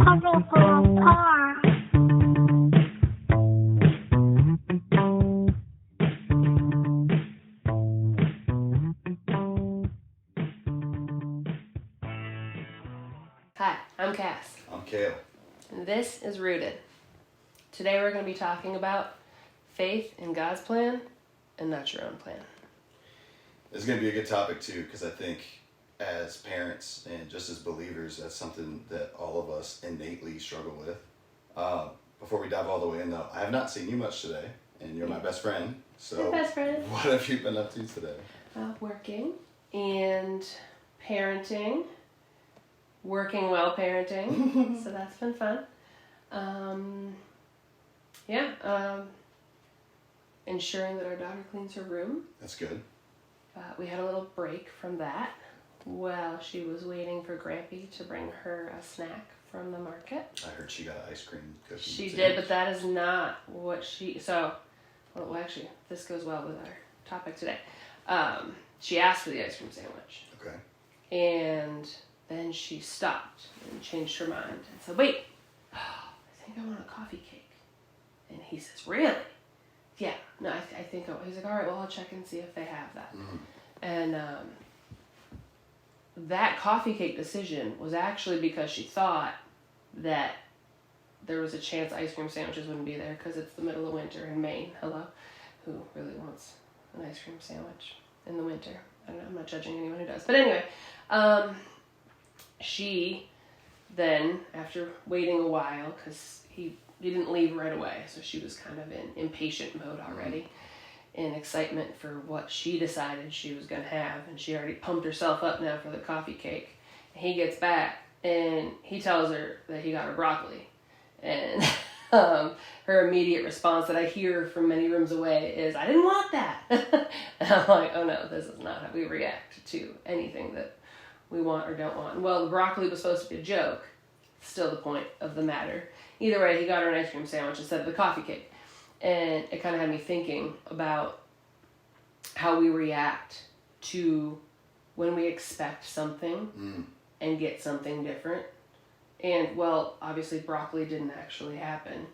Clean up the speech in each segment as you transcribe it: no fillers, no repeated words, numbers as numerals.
colorful car. Hi, I'm Cass. I'm Kayle. And this is Rooted. Today we're going to be talking about faith in God's plan and not your own plan. This is going to be a good topic too, because I think as parents and just as believers, that's something that all of us innately struggle with. Before we dive all the way in though, I have not seen you much today, and you're my best friend. So, My best friend. What have you been up to today? Working and parenting. Working while parenting. So that's been fun. Ensuring that our daughter cleans her room. That's good. We had a little break from that while she was waiting for Grampy to bring her a snack from the market. I heard she got an ice cream cookie. She did, but that is not what she... Well, actually, this goes well with our topic today. She asked for the ice cream sandwich. Okay. And then she stopped and changed her mind and said, wait, I think I want a coffee cake. And he says, really? Yeah, no, I think, he's like, all right, well, I'll check and see if they have that. Mm-hmm. And that coffee cake decision was actually because she thought that there was a chance ice cream sandwiches wouldn't be there because it's the middle of winter in Maine. Hello? Who really wants an ice cream sandwich in the winter? I don't know, I'm not judging anyone who does. But anyway, she then, after waiting a while, because he didn't leave right away, so she was kind of in impatient mode already, in excitement for what she decided she was going to have, and she already pumped herself up now for the coffee cake. And he gets back, and he tells her that he got her broccoli, and her immediate response that I hear from many rooms away is, I didn't want that. And I'm like, oh no, this is not how we react to anything that we want or don't want. Well, the broccoli was supposed to be a joke, still the point of the matter. Either way, he got her an ice cream sandwich instead of the coffee cake. And it kind of had me thinking about how we react to when we expect something and get something different. And, well, obviously broccoli didn't actually happen.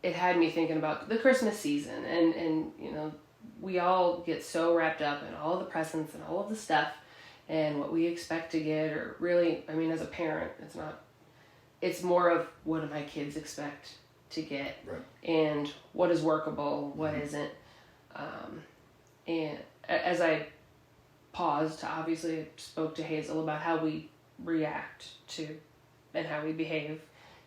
It had me thinking about the Christmas season. And you know, we all get so wrapped up in all of the presents and all of the stuff and what we expect to get. Or really, I mean, as a parent, it's more of what do my kids expect to get, right, and what is workable, what isn't. And as I paused, obviously spoke to Hazel about how we react to and how we behave,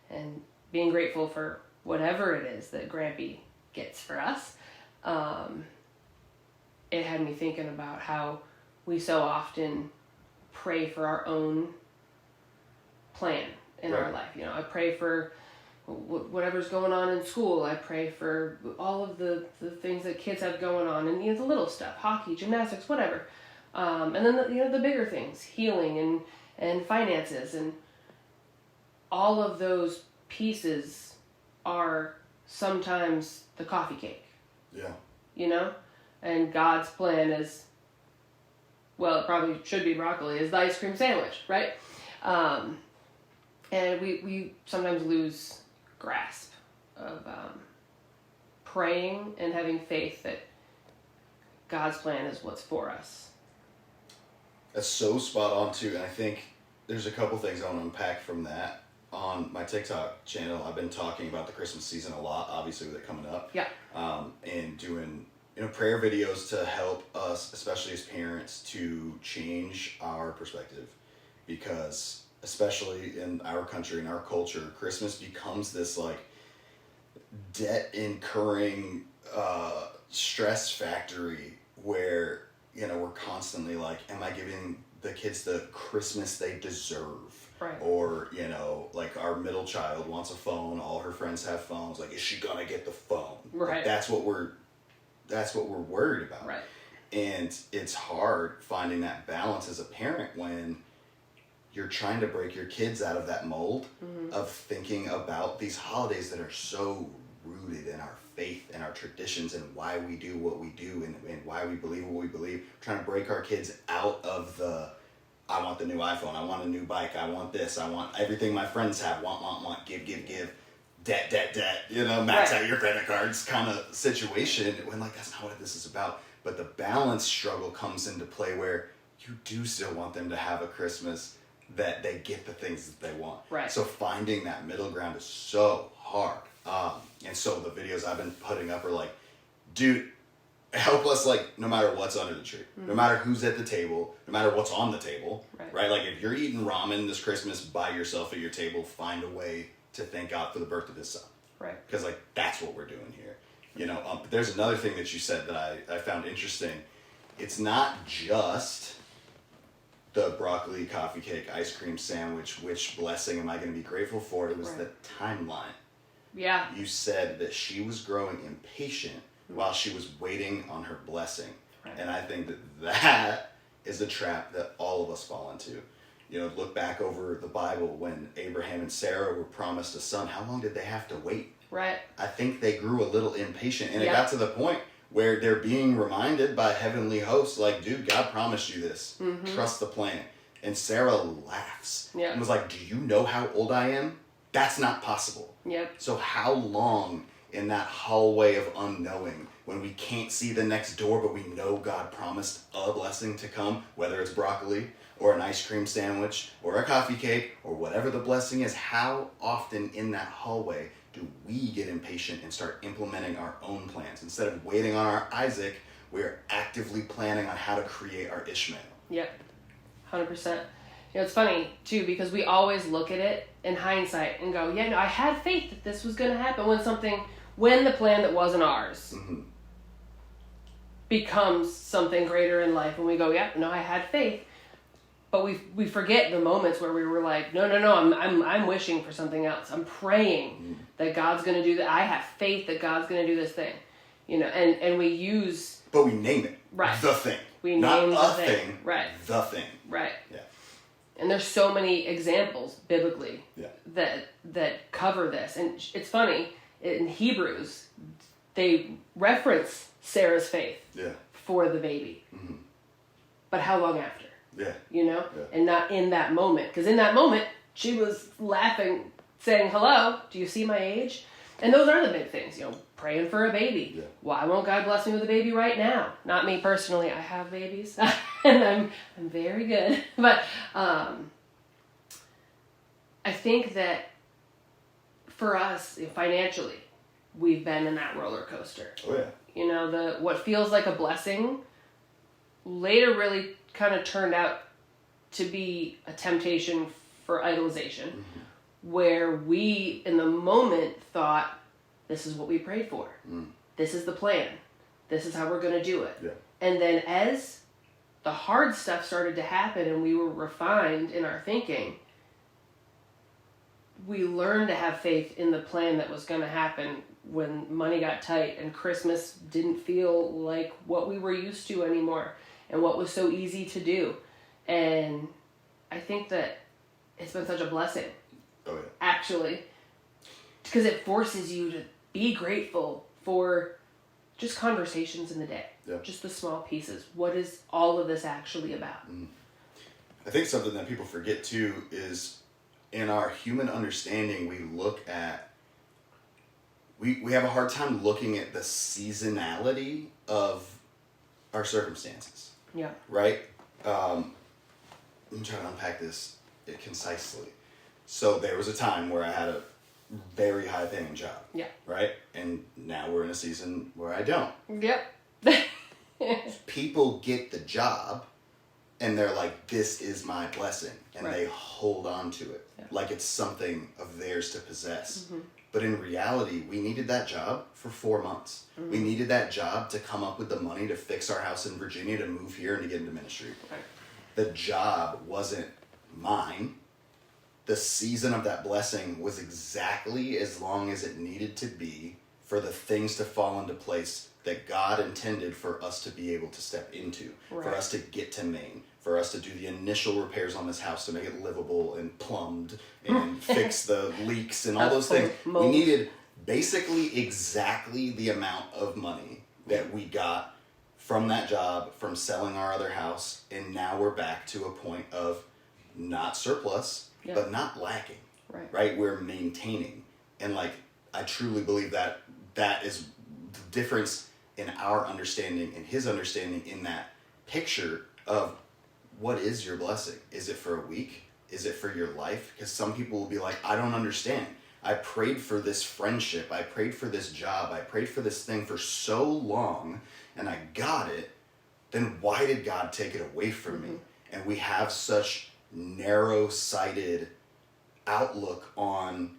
and being grateful for whatever it is that Grampy gets for us. It had me thinking about how we so often pray for our own plan in our life. You know, I pray for whatever's going on in school. I pray for all of the things that kids have going on, and you know, the little stuff, hockey, gymnastics, whatever. And then the bigger things, healing and finances, and all of those pieces are sometimes the coffee cake. Yeah. You know? And God's plan is, well, it probably should be broccoli, is the ice cream sandwich, right? And we sometimes lose grasp of praying and having faith that God's plan is what's for us. That's so spot on too, and I think there's a couple things I want to unpack from that. On my TikTok channel, I've been talking about the Christmas season a lot, obviously with it coming up. Yeah. And doing prayer videos to help us, especially as parents, to change our perspective, because especially in our country, in our culture, Christmas becomes this like debt incurring stress factory where we're constantly like, am I giving the kids the Christmas they deserve? Right. Or like our middle child wants a phone, all her friends have phones, like, is she gonna get the phone? Right. Like, that's what we're worried about. Right. And it's hard finding that balance as a parent when you're trying to break your kids out of that mold of thinking about these holidays that are so rooted in our faith and our traditions and why we do what we do and why we believe what we believe. Trying to break our kids out of the I want the new iPhone. I want a new bike. I want this. I want everything my friends have. Want. Give. Debt. You know, max out your credit cards kind of situation. When like that's not what this is about. But the balance struggle comes into play where you do still want them to have a Christmas that they get the things that they want. Right. So finding that middle ground is so hard. And so the videos I've been putting up are like, dude, help us, like, no matter what's under the tree, no matter who's at the table, no matter what's on the table, right? Like, if you're eating ramen this Christmas by yourself at your table, find a way to thank God for the birth of his son. Right. Because, like, that's what we're doing here. You know, but there's another thing that you said that I found interesting. It's not just the broccoli, coffee cake, ice cream sandwich, which blessing am I going to be grateful for? It was the timeline. Yeah. You said that she was growing impatient while she was waiting on her blessing. Right. And I think that is a trap that all of us fall into. You know, look back over the Bible when Abraham and Sarah were promised a son. How long did they have to wait? Right. I think they grew a little impatient. And it got to the point where they're being reminded by heavenly hosts, like, dude, God promised you this. Mm-hmm. Trust the plan. And Sarah laughs and was like, do you know how old I am? That's not possible. Yep. So how long in that hallway of unknowing when we can't see the next door, but we know God promised a blessing to come, whether it's broccoli or an ice cream sandwich or a coffee cake or whatever the blessing is, how often in that hallway do we get impatient and start implementing our own plans? Instead of waiting on our Isaac, we're actively planning on how to create our Ishmael. Yep, 100%. You know, it's funny, too, because we always look at it in hindsight and go, yeah, no, I had faith that this was going to happen when the plan that wasn't ours becomes something greater in life. And we go, yeah, no, I had faith. But we forget the moments where we were like, no, I'm wishing for something else. I'm praying that God's going to do that. I have faith that God's going to do this thing. You know, and we use... But we name it. Right. The thing. We Not name a the thing. Right. The thing. Right. Yeah. And there's so many examples biblically that cover this. And it's funny, in Hebrews, they reference Sarah's faith for the baby. Mm-hmm. But how long after? Yeah. You know? Yeah. And not in that moment. Because in that moment, she was laughing, saying, hello, do you see my age? And those are the big things, you know, praying for a baby. Yeah. Why won't God bless me with a baby right now? Not me personally. I have babies. And I'm very good. But I think that for us, financially, we've been in that roller coaster. Oh, yeah. You know, what feels like a blessing later really kind of turned out to be a temptation for idolization, where we, in the moment, thought, this is what we prayed for. This is the plan. This is how we're going to do it. Yeah. And then as the hard stuff started to happen and we were refined in our thinking, we learned to have faith in the plan that was going to happen when money got tight and Christmas didn't feel like what we were used to anymore and what was so easy to do. And I think that it's been such a blessing. Oh, yeah. Actually, because it forces you to be grateful for just conversations in the day, just the small pieces. What is all of this actually about? I think something that people forget too is in our human understanding, we have a hard time looking at the seasonality of our circumstances. Yeah. Right? Let me try to unpack this concisely. So there was a time where I had a very high paying job. Yeah. Right? And now we're in a season where I don't. Yep. People get the job and they're like, this is my blessing. And they hold on to it like it's something of theirs to possess. Mm-hmm. But in reality, we needed that job for 4 months. Mm-hmm. We needed that job to come up with the money to fix our house in Virginia, to move here and to get into ministry. Okay. The job wasn't mine. The season of that blessing was exactly as long as it needed to be for the things to fall into place that God intended for us to be able to step into, for us to get to Maine, for us to do the initial repairs on this house to make it livable and plumbed and fix the leaks and all those things. We needed basically exactly the amount of money that we got from that job, from selling our other house, and now we're back to a point of not surplus, but not lacking. Right? We're maintaining. And like, I truly believe that that is the difference in our understanding and his understanding in that picture of what is your blessing? Is it for a week? Is it for your life? Because some people will be like, I don't understand. I prayed for this friendship. I prayed for this job. I prayed for this thing for so long and I got it. Then why did God take it away from me? And we have such narrow-sighted outlook on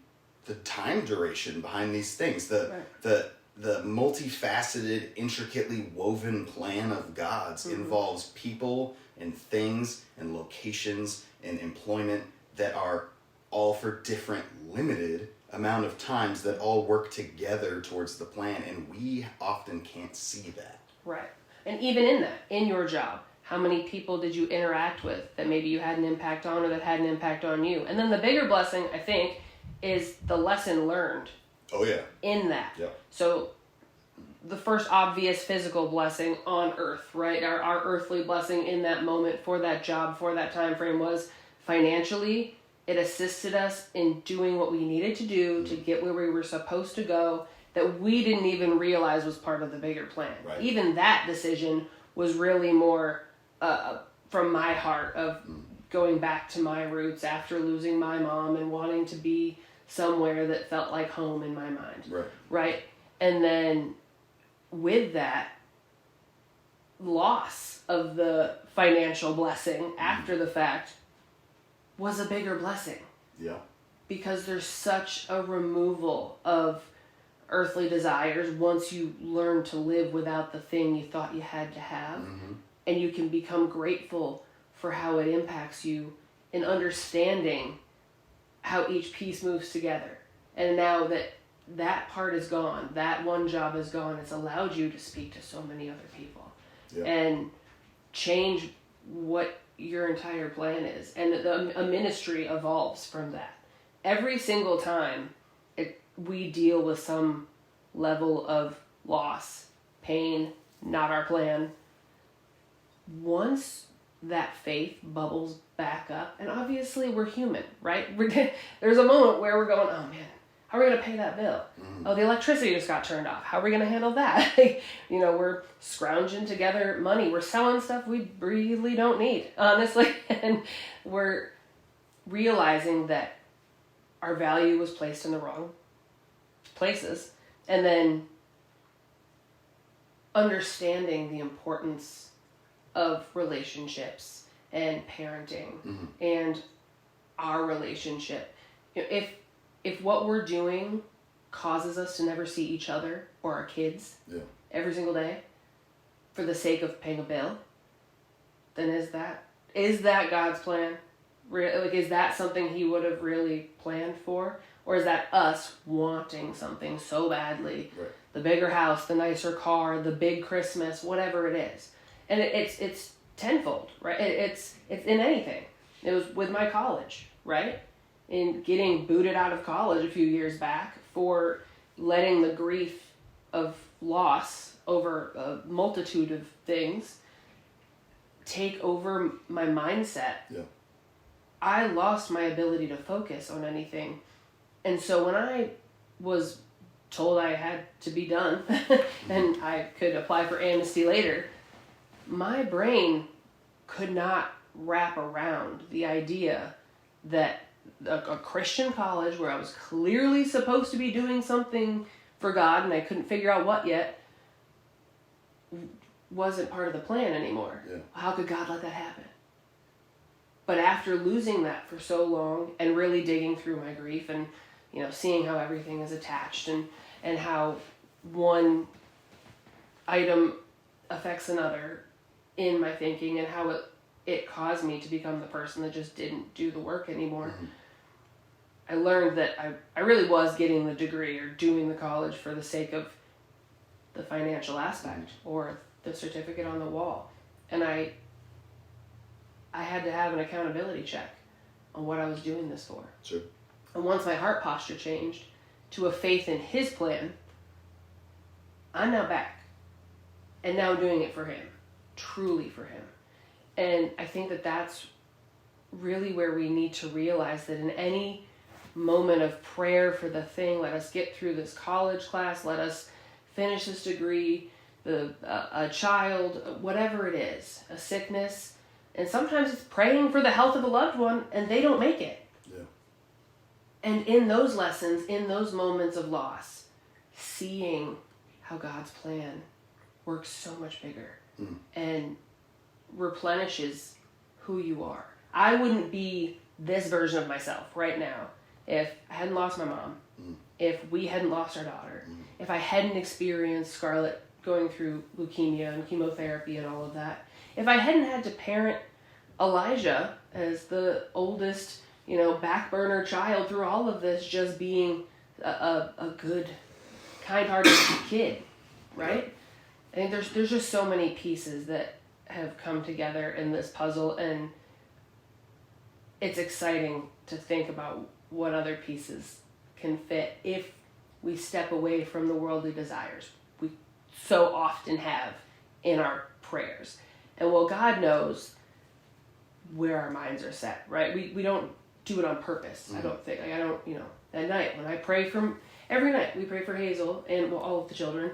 the time duration behind these things. The multifaceted, intricately woven plan of God's involves people and things and locations and employment that are all for different limited amount of times that all work together towards the plan, and we often can't see that. Right. And even in that, in your job, how many people did you interact with that maybe you had an impact on or that had an impact on you? And then the bigger blessing, I think, is the lesson learned. Oh, yeah. In that. Yep. So the first obvious physical blessing on earth, right? Our earthly blessing in that moment for that job, for that time frame was financially. It assisted us in doing what we needed to do to get where we were supposed to go that we didn't even realize was part of the bigger plan. Right. Even that decision was really more from my heart of going back to my roots after losing my mom and wanting to be somewhere that felt like home in my mind. Right? And then with that loss of the financial blessing after the fact was a bigger blessing. Yeah. Because there's such a removal of earthly desires once you learn to live without the thing you thought you had to have. And you can become grateful for how it impacts you in understanding how each piece moves together. And now that that part is gone, that one job is gone, it's allowed you to speak to so many other people and change what your entire plan is. And a ministry evolves from that. Every single time we deal with some level of loss, pain, not our plan, once that faith bubbles back up, and obviously we're human, right? There's a moment where we're going, oh man, how are we going to pay that bill? Oh, the electricity just got turned off. How are we going to handle that? We're scrounging together money. We're selling stuff we really don't need, honestly. And we're realizing that our value was placed in the wrong places. And then understanding the importance of relationships and parenting and our relationship. If what we're doing causes us to never see each other or our kids every single day for the sake of paying a bill, then is that God's plan? Is that something he would have really planned for? Or is that us wanting something so badly? Right. The bigger house, the nicer car, the big Christmas, whatever it is. And it's tenfold, right? It's in anything. It was with my college, right? In getting booted out of college a few years back for letting the grief of loss over a multitude of things take over my mindset. Yeah. I lost my ability to focus on anything. And so when I was told I had to be done and I could apply for amnesty later, my brain could not wrap around the idea that a Christian college where I was clearly supposed to be doing something for God and I couldn't figure out what yet wasn't part of the plan anymore. Yeah. How could God let that happen? But after losing that for so long and really digging through my grief and seeing how everything is attached and how one item affects another in my thinking and how it caused me to become the person that just didn't do the work anymore. I learned that I really was getting the degree or doing the college for the sake of the financial aspect or the certificate on the wall. And I had to have an accountability check on what I was doing this for. Sure. And once my heart posture changed to a faith in his plan, I'm now back. and now doing it for him, truly for him. And I think that that's really where we need to realize that in any moment of prayer for the thing, let us get through this college class, let us finish this degree, a child, whatever it is, a sickness, and sometimes it's praying for the health of a loved one and they don't make it. Yeah. And in those lessons, in those moments of loss, seeing how God's plan works so much bigger and replenishes who you are. I wouldn't be this version of myself right now if I hadn't lost my mom, if we hadn't lost our daughter, if I hadn't experienced Scarlett going through leukemia and chemotherapy and all of that, if I hadn't had to parent Elijah as the oldest, back burner child through all of this, just being a good, kind-hearted kid, right? I think there's just so many pieces that have come together in this puzzle, and it's exciting to think about what other pieces can fit if we step away from the worldly desires we so often have in our prayers. And well, God knows where our minds are set, right? We don't do it on purpose, I don't think. Like, I don't, at night when I pray every night we pray for Hazel and all of the children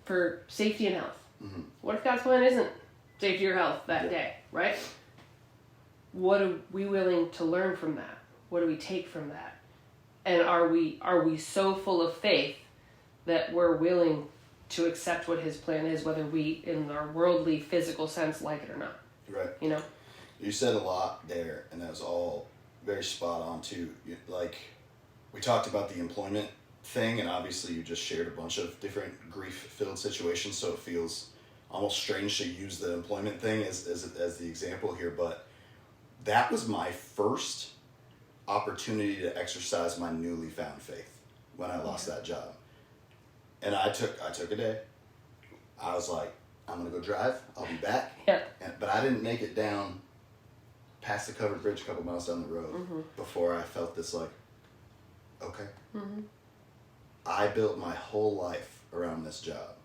for safety and health. What if God's plan isn't safety or health that day, right? What are we willing to learn from that? What do we take from that? And are we so full of faith that we're willing to accept what his plan is, whether we, in our worldly, physical sense, like it or not? Right. You said a lot there, and that was all very spot on, too. Like, we talked about the employment thing, and obviously you just shared a bunch of different grief-filled situations, so it feels almost strange to use the employment thing as the example here, but that was my first opportunity to exercise my newly found faith when I lost that job. And I took a day. I was like, I'm going to go drive. I'll be back. Yeah. But I didn't make it down past the covered bridge a couple miles down the road before I felt this like, okay. I built my whole life around this job.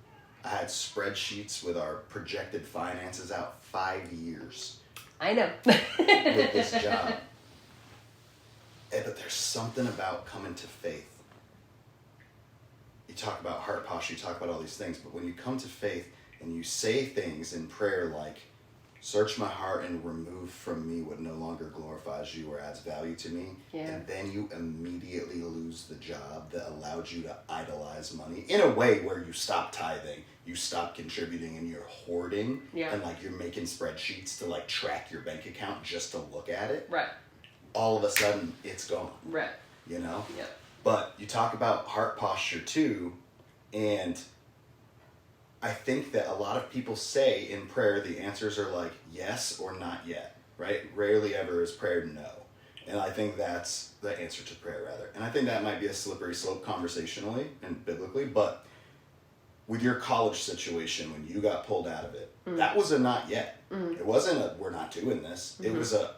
I had spreadsheets with our projected finances out 5 years. I know. With this job. But there's something about coming to faith. You talk about heart posture, you talk about all these things, but when you come to faith and you say things in prayer like, search my heart and remove from me what no longer glorifies you or adds value to me, and then you immediately lose the job that allowed you to idolize money in a way where you stop tithing, you stop contributing, and you're hoarding, and like you're making spreadsheets to like track your bank account just to look at it. Right. All of a sudden, it's gone. Right. Yeah. But you talk about heart posture too, and I think that a lot of people say in prayer the answers are like yes or not yet, right? Rarely ever is prayer no. And I think that's the answer to prayer, rather. And I think that might be a slippery slope conversationally and biblically, but with your college situation, when you got pulled out of it, that was a not yet. It wasn't a we're not doing this. It was a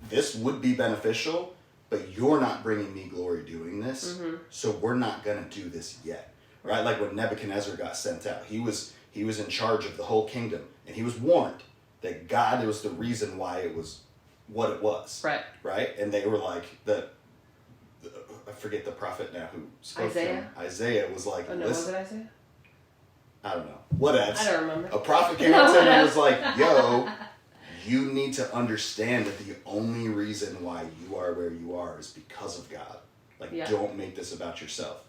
this would be beneficial, but you're not bringing me glory doing this, so we're not going to do this yet. Right? Like when Nebuchadnezzar got sent out, he was in charge of the whole kingdom, and he was warned that God was the reason why it was what it was. Right? And they were like, I forget the prophet now who spoke to him. Isaiah was like, was it Isaiah? I don't know. Whatever. I don't remember. A prophet came up to him and was like, yo, you need to understand that the only reason why you are where you are is because of God. Like, don't make this about yourself.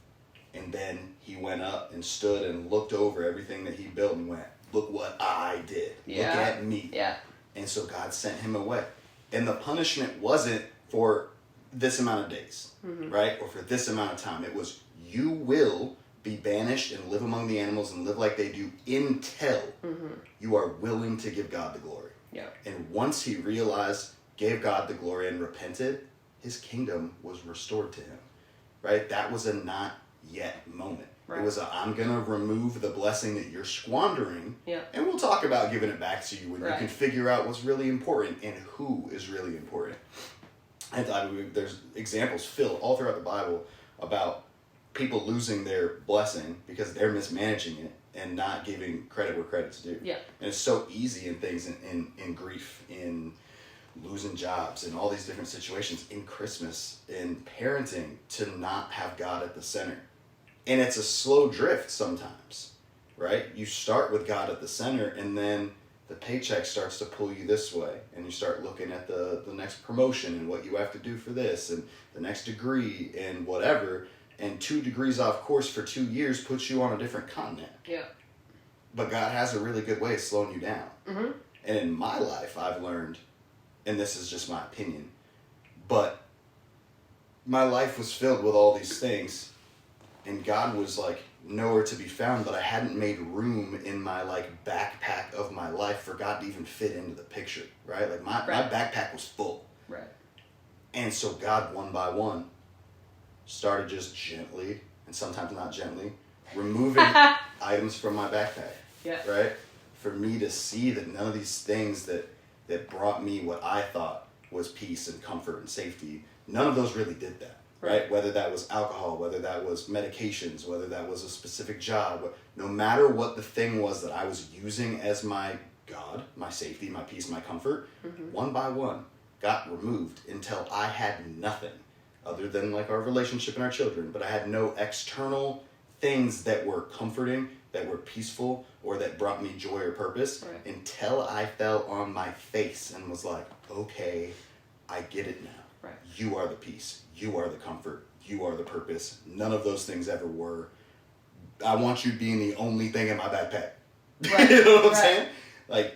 And then he went up and stood and looked over everything that he built and went, look what I did. Look at me. Yeah. And so God sent him away. And the punishment wasn't for this amount of days, right? Or for this amount of time. It was, you will be banished and live among the animals and live like they do until you are willing to give God the glory. Yeah. And once he realized, gave God the glory and repented, his kingdom was restored to him, right? That was a not yet moment. Right. It was a, I'm going to remove the blessing that you're squandering, and we'll talk about giving it back to you when you can figure out what's really important and who is really important. I thought there's examples filled all throughout the Bible about people losing their blessing because they're mismanaging it, and not giving credit where credit's due. Yeah. And it's so easy in things in grief, in losing jobs, in all these different situations, in Christmas, in parenting, to not have God at the center. And it's a slow drift sometimes, right? You start with God at the center, and then the paycheck starts to pull you this way, and you start looking at the next promotion and what you have to do for this, and the next degree and whatever, and 2 degrees off course for 2 years puts you on a different continent. Yeah. But God has a really good way of slowing you down. Mm-hmm. And in my life, I've learned, and this is just my opinion, but my life was filled with all these things, and God was like nowhere to be found, but I hadn't made room in my like backpack of my life for God to even fit into the picture, right? Like my backpack was full. Right. And so God, one by one, started just gently, and sometimes not gently, removing items from my backpack. Yeah. Right? For me to see that none of these things that brought me what I thought was peace and comfort and safety, none of those really did that. Right? Whether that was alcohol, whether that was medications, whether that was a specific job, no matter what the thing was that I was using as my God, my safety, my peace, my comfort, one by one got removed until I had nothing other than like our relationship and our children, but I had no external things that were comforting, that were peaceful, or that brought me joy or purpose until I fell on my face and was like, okay, I get it now. Right. You are the peace. You are the comfort. You are the purpose. None of those things ever were. I want you being the only thing in my backpack. Right. You know what I'm saying? Like,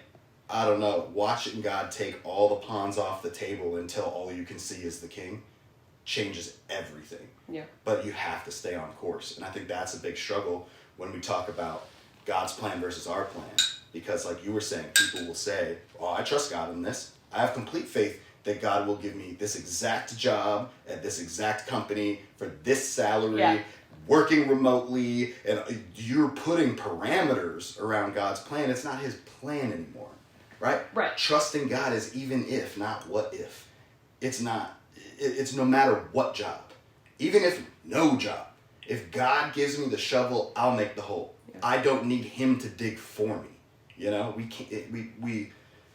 I don't know. Watching God take all the pawns off the table until all you can see is the king changes everything. Yeah. But you have to stay on course. And I think that's a big struggle when we talk about God's plan versus our plan. Because like you were saying, people will say, oh, I trust God in this. I have complete faith that God will give me this exact job at this exact company for this salary, working remotely, and you're putting parameters around God's plan. It's not his plan anymore, right? Right. Trusting God is even if, not what if. It's not. It's no matter what job. Even if no job. If God gives me the shovel, I'll make the hole. Yeah. I don't need him to dig for me. You know, we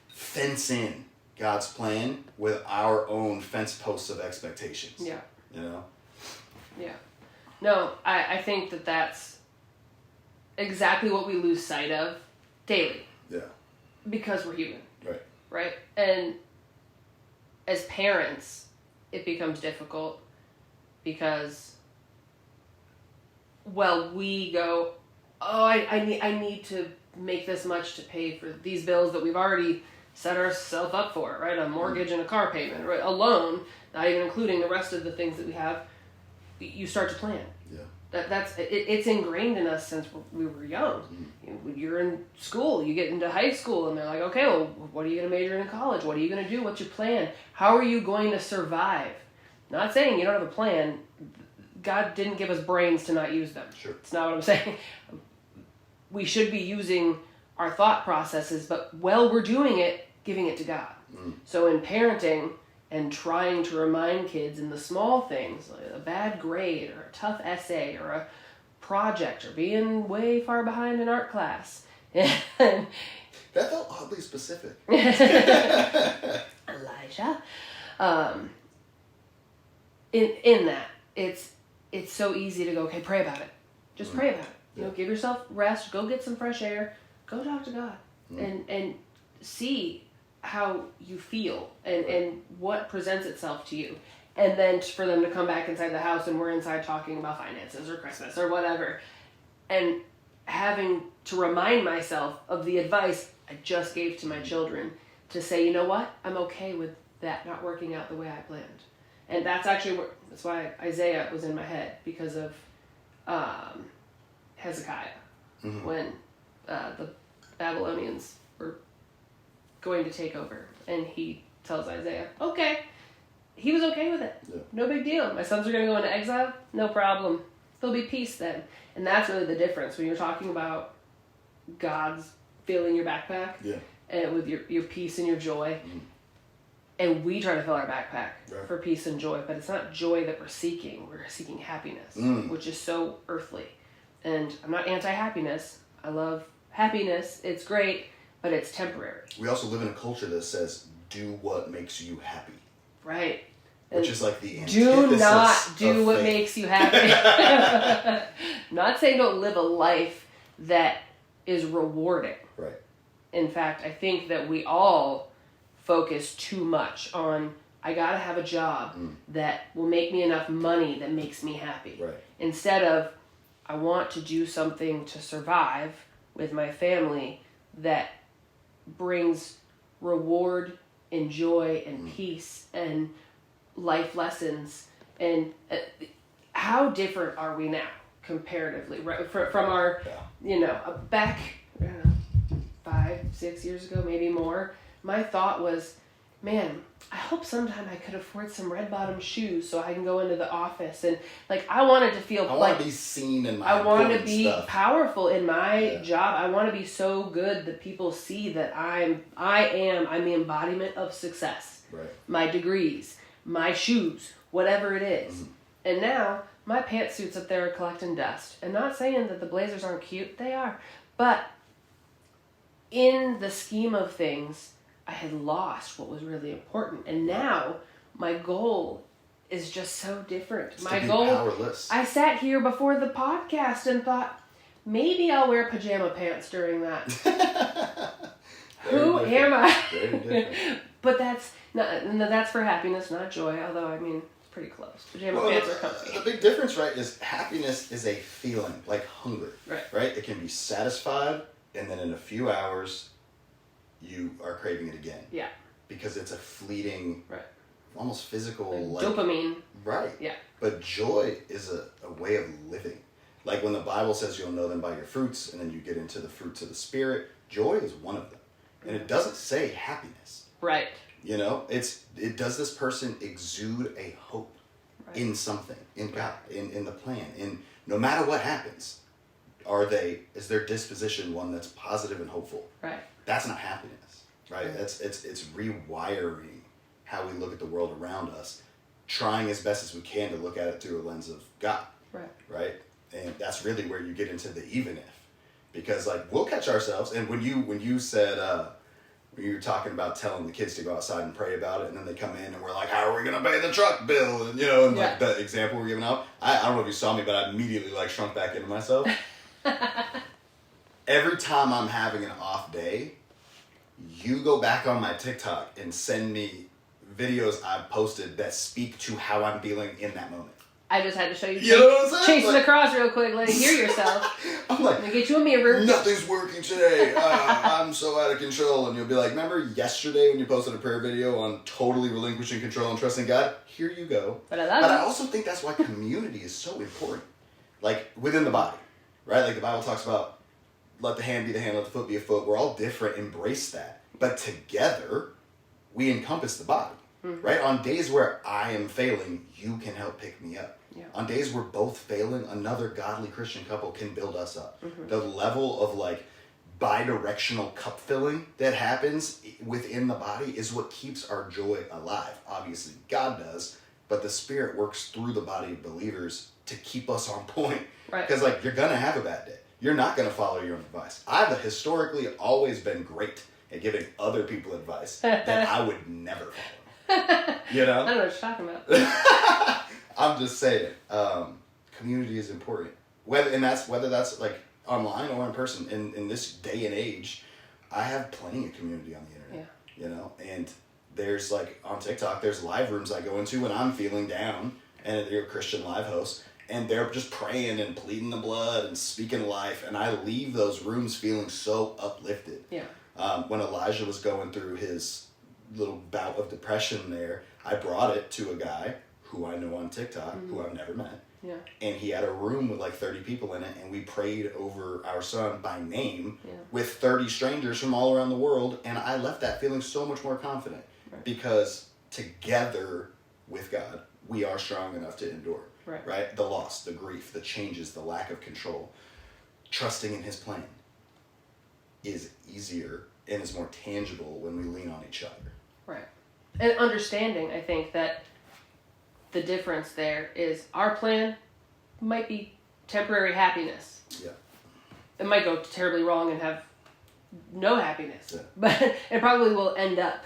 fence in God's plan with our own fence posts of expectations. Yeah. You know? Yeah. No, I think that that's exactly what we lose sight of daily. Yeah. Because we're human. Right. Right? And as parents, it becomes difficult because, well, we go, oh, I need to make this much to pay for these bills that we've already set ourselves up for, right? A mortgage and a car payment, right? A loan, not even including the rest of the things that we have. You start to plan. Yeah. It's ingrained in us since we were young. Mm-hmm. You're in school, you get into high school, and they're like, okay, well, what are you going to major in college? What are you going to do? What's your plan? How are you going to survive? Not saying you don't have a plan. God didn't give us brains to not use them. Sure. It's not what I'm saying. We should be using our thought processes, but while we're doing it, giving it to God. Mm. So in parenting and trying to remind kids in the small things, like a bad grade or a tough essay or a project or being way far behind in art class. That felt oddly specific. Elijah. In that, it's so easy to go, okay, pray about it. Just pray about it. You know, give yourself rest, go get some fresh air, go talk to God, and see how you feel and what presents itself to you. And then for them to come back inside the house and we're inside talking about finances or Christmas or whatever. And having to remind myself of the advice I just gave to my children to say, you know what? I'm okay with that not working out the way I planned. And that's why Isaiah was in my head, because of Hezekiah. Mm-hmm. When the Babylonians were going to take over. And he tells Isaiah, okay. He was okay with it. Yeah. No big deal. My sons are going to go into exile. No problem. There'll be peace then. And that's really the difference when you're talking about God's filling your backpack and with your peace and your joy. Mm-hmm. And we try to fill our backpack for peace and joy. But it's not joy that we're seeking. We're seeking happiness, which is so earthly. And I'm not anti-happiness. I love happiness. It's great, but it's temporary. We also live in a culture that says, do what makes you happy. Right. Which is like the do antithesis not do of what faith. makes you happy. Not saying don't live a life that is rewarding. Right. In fact, I think that we all focus too much on, I gotta have a job that will make me enough money that makes me happy. Right. Instead of, I want to do something to survive with my family that brings reward and joy and peace and life lessons. And how different are we now comparatively, right? From our, back 5-6 years ago, maybe more, my thought was, man, I hope sometime I could afford some red bottom shoes so I can go into the office. And like, I wanted to feel I want to be seen in my I want to important be stuff. powerful in my job. I want to be so good that people see that I'm the embodiment of success. Right. My degrees, my shoes, whatever it is. And now my pantsuits up there are collecting dust. And not saying that the blazers aren't cute, they are. But in the scheme of things, I had lost what was really important. And now my goal is just so different. It's my to be goal, powerless. I sat here before the podcast and thought, maybe I'll wear pajama pants during that. Who am I? Very different. But that's for happiness, not joy. Although, I mean, it's pretty close. Pajama pants are comfy. The big difference, right, is happiness is a feeling, like hunger. Right. It can be satisfied, and then in a few hours, you are craving it again. Yeah. Because it's a fleeting, right, almost physical, dopamine. Right. Yeah. But joy is a way of living. Like when the Bible says you'll know them by your fruits, and then you get into the fruits of the Spirit, joy is one of them. And it doesn't say happiness. Right. Does this person exude a hope in something, in God, in the plan, in no matter what happens, is their disposition one that's positive and hopeful? Right. That's not happiness, right? It's rewiring how we look at the world around us, trying as best as we can to look at it through a lens of God. Right? And that's really where you get into the even if. Because like we'll catch ourselves, and when you said when you were talking about telling the kids to go outside and pray about it, and then they come in and we're like, how are we gonna pay the truck bill? And like the example we're giving out. I don't know if you saw me, but I immediately like shrunk back into myself. Every time I'm having an off day, you go back on my TikTok and send me videos I've posted that speak to how I'm feeling in that moment. I just had to show you. You know what I'm saying? Chasing the cross real quick, let you hear yourself. I'm like, I'm gonna get you a mirror. Nothing's working today. I'm so out of control. And you'll be like, remember yesterday when you posted a prayer video on totally relinquishing control and trusting God? Here you go. But I also think that's why community is so important. Like within the body, right? Like the Bible talks about, let the hand be the hand, let the foot be a foot. We're all different. Embrace that. But together, we encompass the body, right? On days where I am failing, you can help pick me up. Yeah. On days we're both failing, another godly Christian couple can build us up. The level of like bi-directional cup filling that happens within the body is what keeps our joy alive. Obviously, God does, but the Spirit works through the body of believers to keep us on point. Right. Because like you're gonna have a bad day. You're not gonna follow your own advice. I've historically always been great at giving other people advice that I would never follow. You know? I don't know what you're talking about. I'm just saying, community is important. Whether that's like online or in person. In this day and age, I have plenty of community on the internet. Yeah. You know, and there's like on TikTok, there's live rooms I go into when I'm feeling down, and they're Christian live hosts, and they're just praying and pleading the blood and speaking life, and I leave those rooms feeling so uplifted. Yeah. When Elijah was going through his little bout of depression there, I brought it to a guy who I know on TikTok, who I've never met. Yeah. And he had a room with like 30 people in it, and we prayed over our son by name with 30 strangers from all around the world, and I left that feeling so much more confident because together with God, we are strong enough to endure. Right? The loss, the grief, the changes, the lack of control. Trusting in his plan is easier and is more tangible when we lean on each other. Right. And understanding, I think, that the difference there is our plan might be temporary happiness. Yeah. it might go terribly wrong and have no happiness. Yeah. But it probably will end up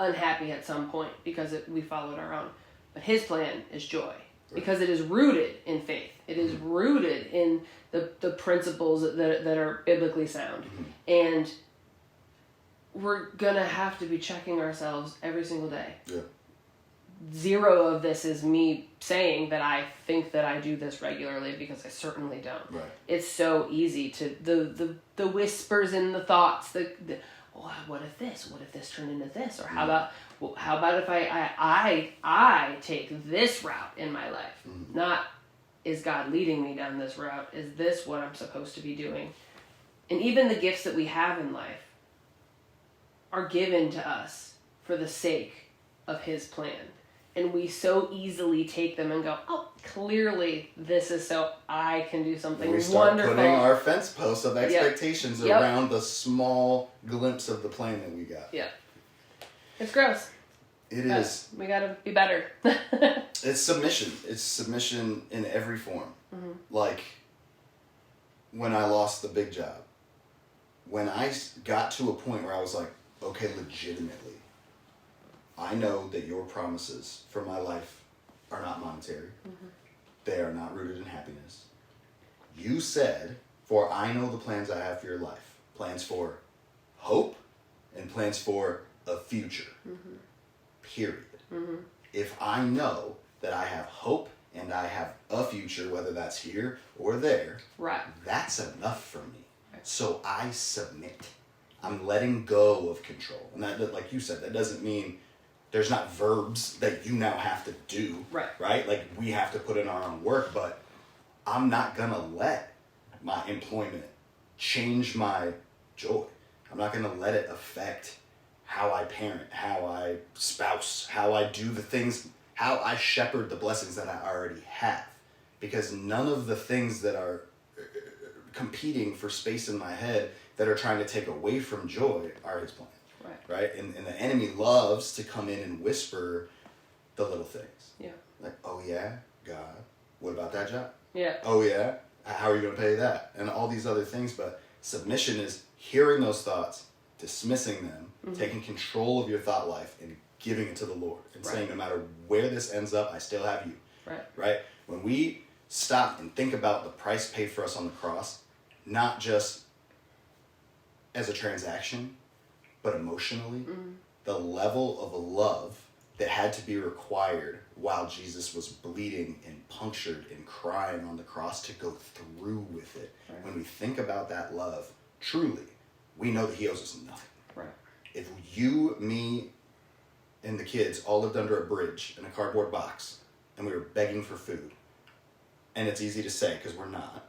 unhappy at some point because we followed our own. But his plan is joy. Because it is rooted in faith. It is rooted in the principles that are biblically sound. And we're going to have to be checking ourselves every single day. Yeah. Zero of this is me saying that I think that I do this regularly, because I certainly don't. Right. It's so easy to the whispers and the thoughts, what if this? What if this turned into this? Or how about if I take this route in my life? Not, is God leading me down this route? Is this what I'm supposed to be doing? And even the gifts that we have in life are given to us for the sake of his plan. And we so easily take them and go, oh, clearly this is so I can do something and we start wonderful. putting our fence posts of expectations around the small glimpse of the plan that we got. Yeah. It's gross. It is. We gotta be better. It's submission. It's submission in every form. Like, when I lost the big job, when I got to a point where I was like, okay, legitimately, I know that your promises for my life are not monetary. They are not rooted in happiness. You said, for I know the plans I have for your life. Plans for hope and plans for a future. Period. If I know that I have hope and I have a future, whether that's here or there, Right. that's enough for me. So I submit. I'm letting go of control. And that, like you said, that doesn't mean there's not verbs that you now have to do. Right? Like, we have to put in our own work, but I'm not going to let my employment change my joy. I'm not going to let it affect how I parent, how I spouse, how I do the things, how I shepherd the blessings that I already have. Because none of the things that are competing for space in my head that are trying to take away from joy are his plan. Right? And the enemy loves to come in and whisper the little things. Yeah. Like, oh yeah, God, what about that job? Yeah. Oh yeah, how are you going to pay that? And all these other things. But submission is hearing those thoughts, dismissing them, taking control of your thought life and giving it to the Lord. And saying, no matter where this ends up, I still have you. Right? When we stop and think about the price paid for us on the cross, not just as a transaction, but emotionally, the level of love that had to be required while Jesus was bleeding and punctured and crying on the cross to go through with it. When we think about that love, truly, we know that he owes us nothing. If you, me, and the kids all lived under a bridge in a cardboard box and we were begging for food, and it's easy to say because we're not,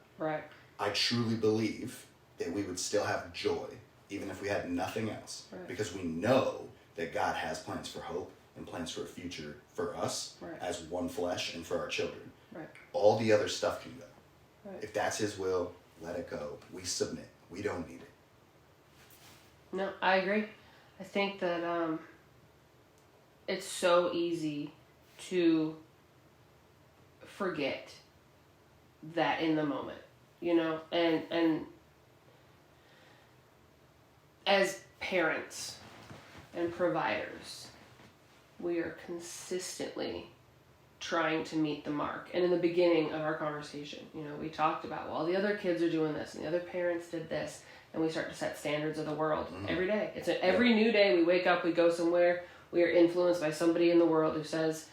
I truly believe that we would still have joy even if we had nothing else, because we know that God has plans for hope and plans for a future for us as one flesh and for our children. All the other stuff can go. If that's his will, let it go. We submit. We don't need it. No, I agree. I think that it's so easy to forget that in the moment, and as parents and providers, we are consistently trying to meet the mark. And in the beginning of our conversation, we talked about, well, the other kids are doing this and the other parents did this, and we start to set standards of the world every day. It's every new day we wake up, we go somewhere, we are influenced by somebody in the world who says,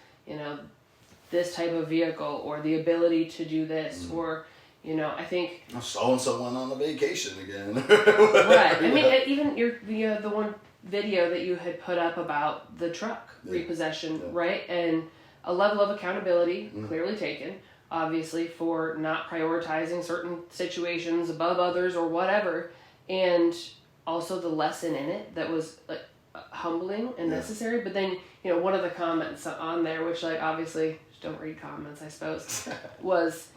this type of vehicle or the ability to do this or I think I saw someone on a vacation again. Right. I mean, even the one video that you had put up about the truck repossession, right? And a level of accountability clearly taken, obviously, for not prioritizing certain situations above others or whatever, and also the lesson in it that was humbling and necessary. But then, one of the comments on there, which obviously don't read comments, I suppose, was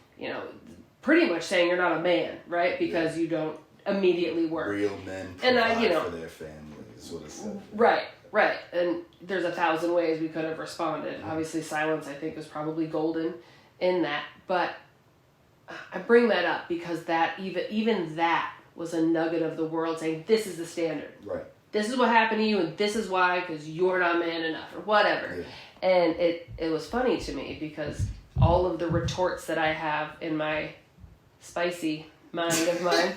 pretty much saying you're not a man, right? Because you don't immediately work. Real men provide for their families, is what it said. Right. And there's 1,000 ways we could have responded. Obviously, silence, I think, was probably golden in that. But I bring that up because that even that was a nugget of the world saying, this is the standard. Right. This is what happened to you, and this is why, because you're not man enough, or whatever. Yeah. And it was funny to me because all of the retorts that I have in my spicy mind of mine,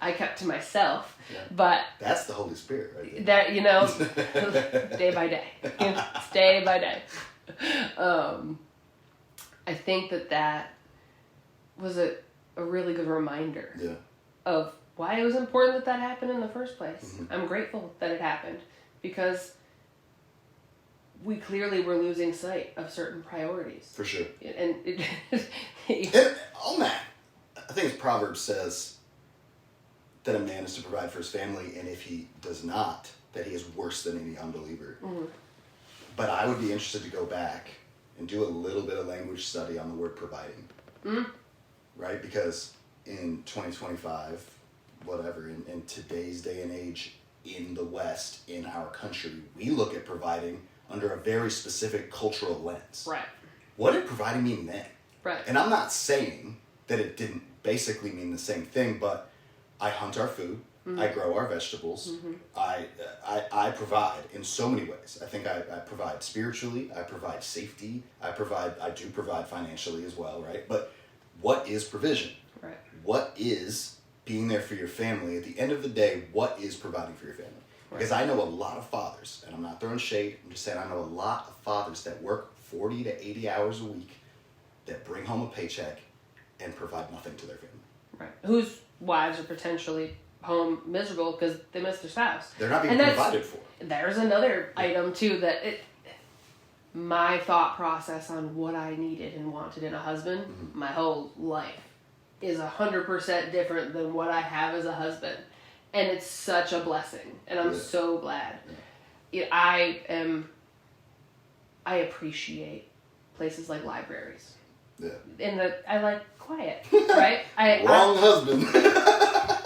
I kept to myself. Yeah. But that's the Holy Spirit, right there. That, day by day. It's day by day. I think that was a really good reminder of why it was important that happened in the first place. Mm-hmm. I'm grateful that it happened because we clearly were losing sight of certain priorities. For sure. And on that, I think Proverbs says that a man is to provide for his family, and if he does not, that he is worse than any unbeliever. Mm-hmm. But I would be interested to go back and do a little bit of language study on the word providing. Mm-hmm. Right? Because in 2025, whatever, in today's day and age, in the West, in our country, we look at providing under a very specific cultural lens. Right. What did providing mean then? Right. And I'm not saying that it didn't basically mean the same thing, but I hunt our food, mm-hmm. I grow our vegetables, mm-hmm. I provide in so many ways. I think I provide spiritually, I provide safety, I do provide financially as well, right? But what is provision? Right. What is being there for your family? At the end of the day, what is providing for your family? Right. Because I know a lot of fathers, and I'm not throwing shade, I'm just saying I know a lot of fathers that work 40 to 80 hours a week that bring home a paycheck and provide nothing to their family. Right. Whose wives are potentially home miserable because they miss their spouse. They're not being provided for. There's another item, too, that my thought process on what I needed and wanted in a husband, mm-hmm. my whole life, is 100% different than what I have as a husband. And it's such a blessing. And I'm so glad. Yeah. I appreciate places like libraries. Yeah. I like quiet, right? Wrong husband.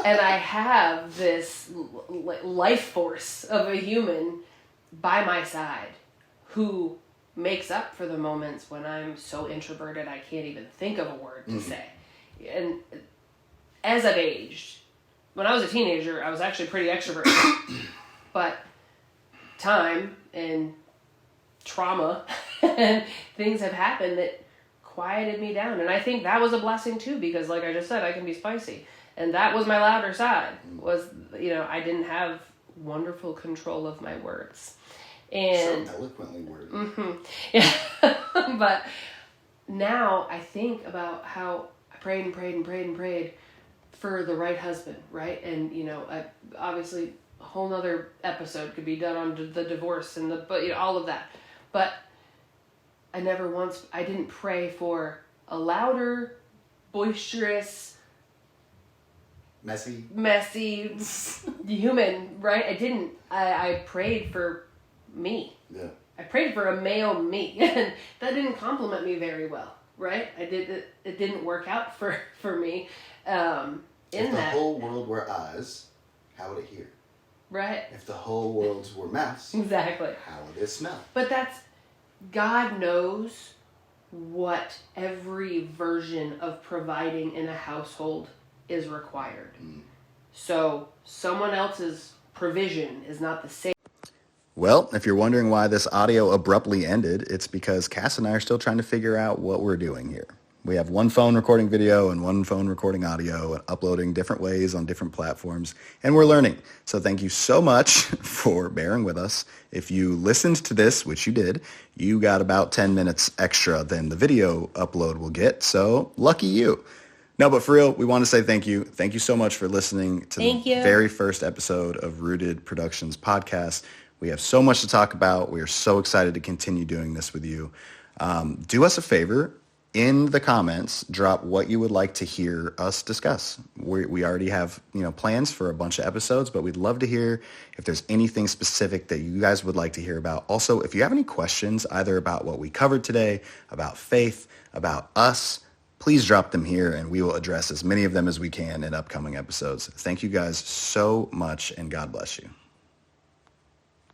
And I have this life force of a human by my side who makes up for the moments when I'm so introverted I can't even think of a word to say. And as I've aged, when I was a teenager, I was actually pretty extroverted. But time and trauma and things have happened that quieted me down. And I think that was a blessing too, because like I just said, I can be spicy. And that was my louder side, was, I didn't have wonderful control of my words. And so eloquently worded. Mm-hmm. Yeah. But now I think about how I prayed and prayed and prayed and prayed for the right husband, right? And, obviously a whole nother episode could be done on the divorce and all of that. But I didn't pray for a louder, boisterous, messy human, right? I didn't. I prayed for me. Yeah. I prayed for a male me, and that didn't compliment me very well, right? It didn't work out for me. If the whole world were eyes, how would it hear? Right. If the whole world were mouths, exactly, how would it smell? But God knows what every version of providing in a household is required. Mm. So someone else's provision is not the same. Well, if you're wondering why this audio abruptly ended, it's because Cass and I are still trying to figure out what we're doing here. We have one phone recording video and one phone recording audio and uploading different ways on different platforms, and we're learning. So thank you so much for bearing with us. If you listened to this, which you did, you got about 10 minutes extra than the video upload will get, so lucky you. No, but for real, we want to say thank you. Thank you so much for listening to the very first episode of Rooted Productions podcast. We have so much to talk about. We are so excited to continue doing this with you. Do us a favor. In the comments, drop what you would like to hear us discuss. We already have plans for a bunch of episodes, but we'd love to hear if there's anything specific that you guys would like to hear about. Also, if you have any questions, either about what we covered today, about faith, about us, please drop them here, and we will address as many of them as we can in upcoming episodes. Thank you guys so much, and God bless you.